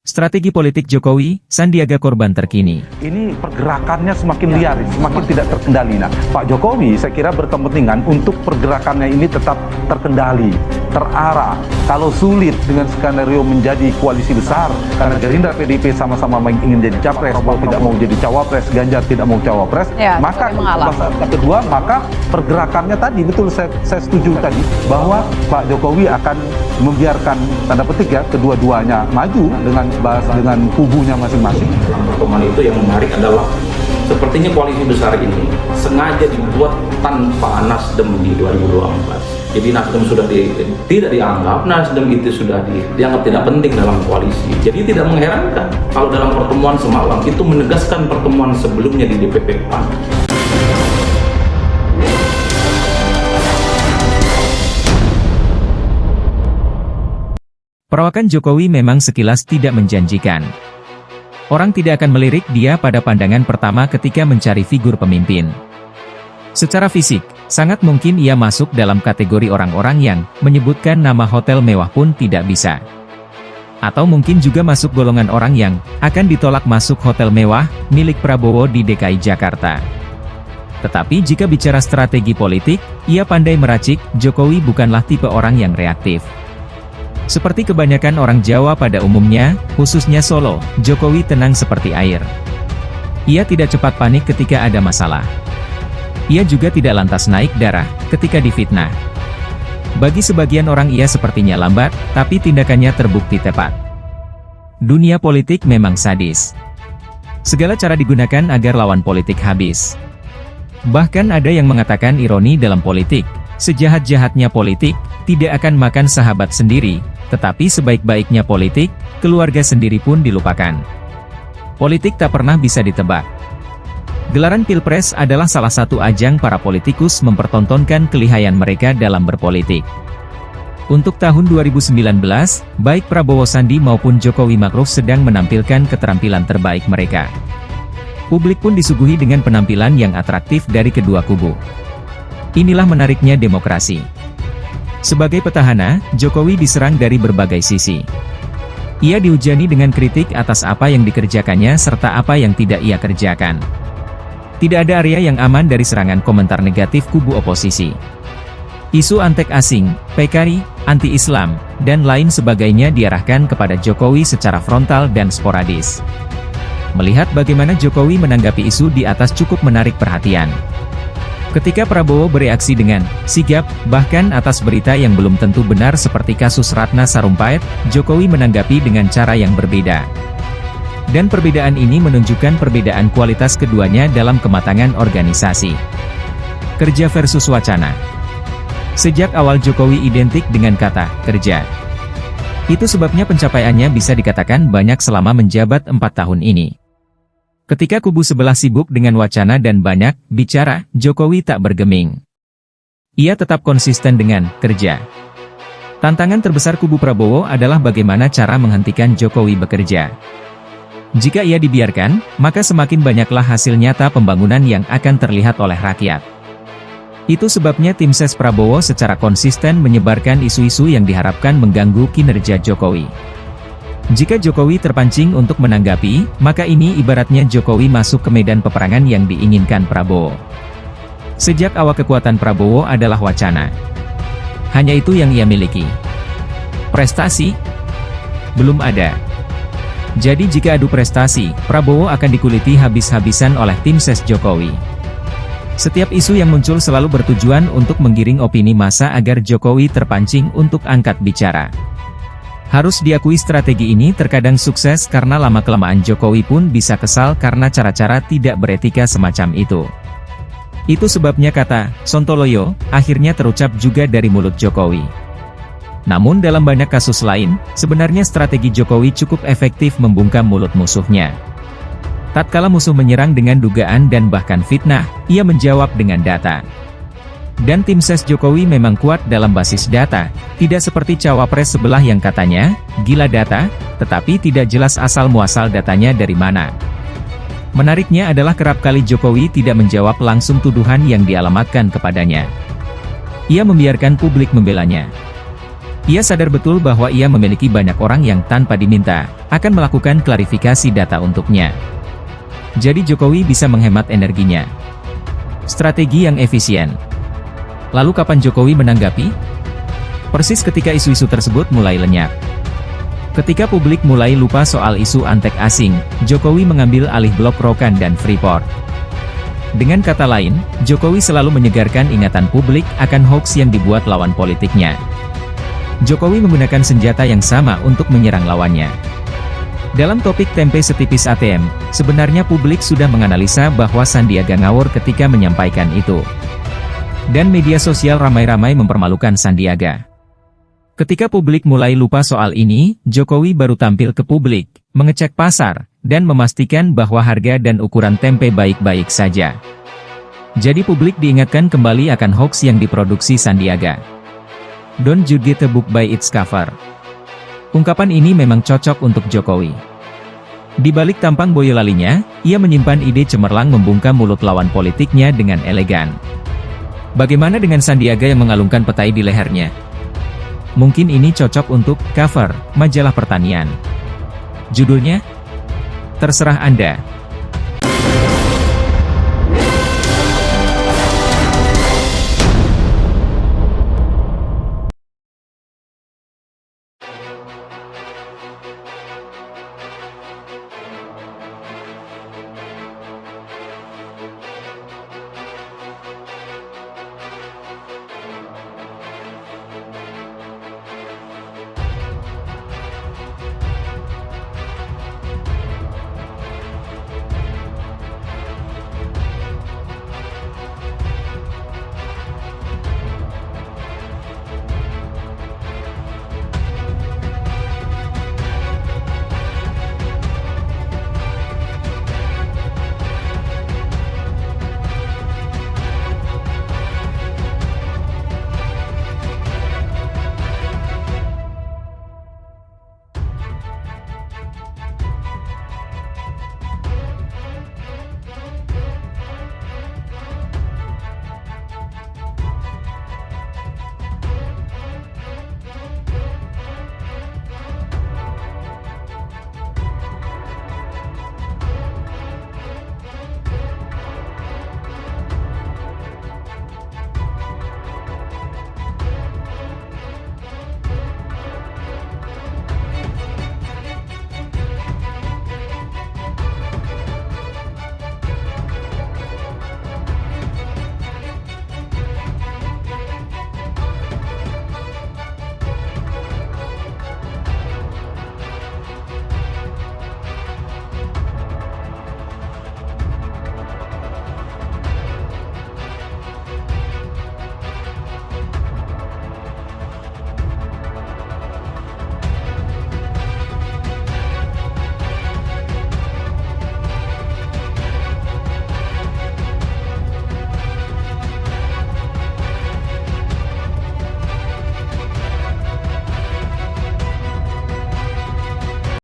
Strategi politik Jokowi, Sandiaga korban terkini. Ini pergerakannya semakin liar, semakin tidak terkendali. Nah, Pak Jokowi saya kira berkepentingan untuk pergerakannya ini tetap terkendali, terarah. Kalau sulit dengan skenario menjadi koalisi besar, karena Gerindra PDIP sama-sama ingin jadi capres, Prabowo tidak mau jadi cawapres, Ganjar tidak mau cawapres, ya, maka kedua, maka pergerakannya tadi, betul saya setuju tadi, bahwa Pak Jokowi akan membiarkan, tanda petik ya, kedua-duanya maju dengan kubunya masing-masing. Pertemuan itu yang menarik adalah sepertinya koalisi besar ini sengaja dibuat tanpa Nasdem di 2024. Jadi Nasdem sudah tidak dianggap, Nasdem itu sudah dianggap tidak penting dalam koalisi. Jadi tidak mengherankan kalau dalam pertemuan semalam itu menegaskan pertemuan sebelumnya di DPP PAN. Perawakan Jokowi memang sekilas tidak menjanjikan. Orang tidak akan melirik dia pada pandangan pertama ketika mencari figur pemimpin. Secara fisik, sangat mungkin ia masuk dalam kategori orang-orang yang menyebutkan nama hotel mewah pun tidak bisa. Atau mungkin juga masuk golongan orang yang akan ditolak masuk hotel mewah milik Prabowo di DKI Jakarta. Tetapi jika bicara strategi politik, ia pandai meracik. Jokowi bukanlah tipe orang yang reaktif. Seperti kebanyakan orang Jawa pada umumnya, khususnya Solo, Jokowi tenang seperti air. Ia tidak cepat panik ketika ada masalah. Ia juga tidak lantas naik darah ketika difitnah. Bagi sebagian orang ia sepertinya lambat, tapi tindakannya terbukti tepat. Dunia politik memang sadis. Segala cara digunakan agar lawan politik habis. Bahkan ada yang mengatakan ironi dalam politik, sejahat-jahatnya politik, tidak akan makan sahabat sendiri, tetapi sebaik-baiknya politik, keluarga sendiri pun dilupakan. Politik tak pernah bisa ditebak. Gelaran Pilpres adalah salah satu ajang para politikus mempertontonkan kelihayan mereka dalam berpolitik. Untuk tahun 2019, baik Prabowo Sandi maupun Jokowi Ma'ruf sedang menampilkan keterampilan terbaik mereka. Publik pun disuguhi dengan penampilan yang atraktif dari kedua kubu. Inilah menariknya demokrasi. Sebagai petahana, Jokowi diserang dari berbagai sisi. Ia dihujani dengan kritik atas apa yang dikerjakannya serta apa yang tidak ia kerjakan. Tidak ada area yang aman dari serangan komentar negatif kubu oposisi. Isu antek asing, PKI, anti-Islam, dan lain sebagainya diarahkan kepada Jokowi secara frontal dan sporadis. Melihat bagaimana Jokowi menanggapi isu di atas cukup menarik perhatian. Ketika Prabowo bereaksi dengan sigap, bahkan atas berita yang belum tentu benar seperti kasus Ratna Sarumpait, Jokowi menanggapi dengan cara yang berbeda. Dan perbedaan ini menunjukkan perbedaan kualitas keduanya dalam kematangan organisasi. Kerja versus wacana. Sejak awal Jokowi identik dengan kata kerja. Itu sebabnya pencapaiannya bisa dikatakan banyak selama menjabat 4 tahun ini. Ketika kubu sebelah sibuk dengan wacana dan banyak bicara, Jokowi tak bergeming. Ia tetap konsisten dengan kerja. Tantangan terbesar kubu Prabowo adalah bagaimana cara menghentikan Jokowi bekerja. Jika ia dibiarkan, maka semakin banyaklah hasil nyata pembangunan yang akan terlihat oleh rakyat. Itu sebabnya tim ses Prabowo secara konsisten menyebarkan isu-isu yang diharapkan mengganggu kinerja Jokowi. Jika Jokowi terpancing untuk menanggapi, maka ini ibaratnya Jokowi masuk ke medan peperangan yang diinginkan Prabowo. Sejak awal kekuatan Prabowo adalah wacana. Hanya itu yang ia miliki. Prestasi? Belum ada. Jadi jika adu prestasi, Prabowo akan dikuliti habis-habisan oleh tim ses Jokowi. Setiap isu yang muncul selalu bertujuan untuk menggiring opini massa agar Jokowi terpancing untuk angkat bicara. Harus diakui strategi ini terkadang sukses karena lama-kelamaan Jokowi pun bisa kesal karena cara-cara tidak beretika semacam itu. Itu sebabnya kata "Sontoloyo" akhirnya terucap juga dari mulut Jokowi. Namun dalam banyak kasus lain, sebenarnya strategi Jokowi cukup efektif membungkam mulut musuhnya. Tatkala musuh menyerang dengan dugaan dan bahkan fitnah, ia menjawab dengan data. Dan tim ses Jokowi memang kuat dalam basis data, tidak seperti cawapres sebelah yang katanya, gila data, tetapi tidak jelas asal-muasal datanya dari mana. Menariknya adalah kerap kali Jokowi tidak menjawab langsung tuduhan yang dialamatkan kepadanya. Ia membiarkan publik membelanya. Ia sadar betul bahwa ia memiliki banyak orang yang tanpa diminta, akan melakukan klarifikasi data untuknya. Jadi Jokowi bisa menghemat energinya. Strategi yang efisien. Lalu kapan Jokowi menanggapi? Persis ketika isu-isu tersebut mulai lenyap. Ketika publik mulai lupa soal isu antek asing, Jokowi mengambil alih Blok Rokan dan Freeport. Dengan kata lain, Jokowi selalu menyegarkan ingatan publik akan hoaks yang dibuat lawan politiknya. Jokowi menggunakan senjata yang sama untuk menyerang lawannya. Dalam topik tempe setipis ATM, sebenarnya publik sudah menganalisa bahwa Sandiaga ngawur ketika menyampaikan itu. Dan media sosial ramai-ramai mempermalukan Sandiaga. Ketika publik mulai lupa soal ini, Jokowi baru tampil ke publik, mengecek pasar, dan memastikan bahwa harga dan ukuran tempe baik-baik saja. Jadi publik diingatkan kembali akan hoaks yang diproduksi Sandiaga. Don't judge a book by its cover. Ungkapan ini memang cocok untuk Jokowi. Di balik tampang boyolalinya, ia menyimpan ide cemerlang membungkam mulut lawan politiknya dengan elegan. Bagaimana dengan Sandiaga yang mengalungkan petai di lehernya? Mungkin ini cocok untuk cover majalah pertanian. Judulnya? Terserah Anda.